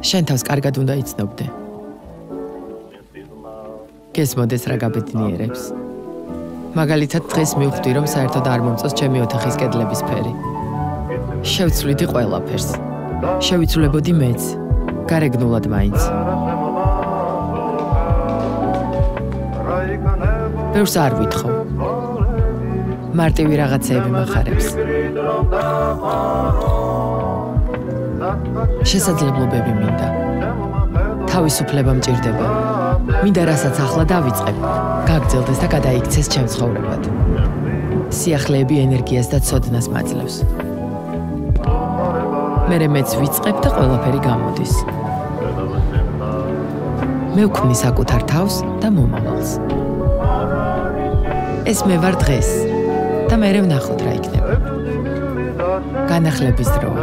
შენ თავს კარგად უნდა იცნობდე. გესმოდეს რა გაბედნიერებს. მაგალითად დღეს მივხვდი, რომ საერთოდ არ მომწონს ჩემი ოთახის კედლების ფერი. შევცვლიდი ყველაფერს. შევიცვლებოდი მეც, გარეგნულად მაინც. ბევრს არ ვითხოვ. მარტივი რაღაცეები მახარებს. შესაძლებლობები მინდა. თავისუფლება მჭირდება. მინდა რასაც ახლა დავიწყებ, გაგრძელდეს და გადაიქცეს ჩემ ცხოვრებად. სიახლეები ენერგიას და ცოდნას მაძლევს. მერე მეც ვიწყებ და ყველაფერი გამოდის. მე ვქმნი საკუთარ თავს და მომავალს. ეს მე ვარ დღეს და მერე ვნახოთ რა იქნება. განახლების დროა.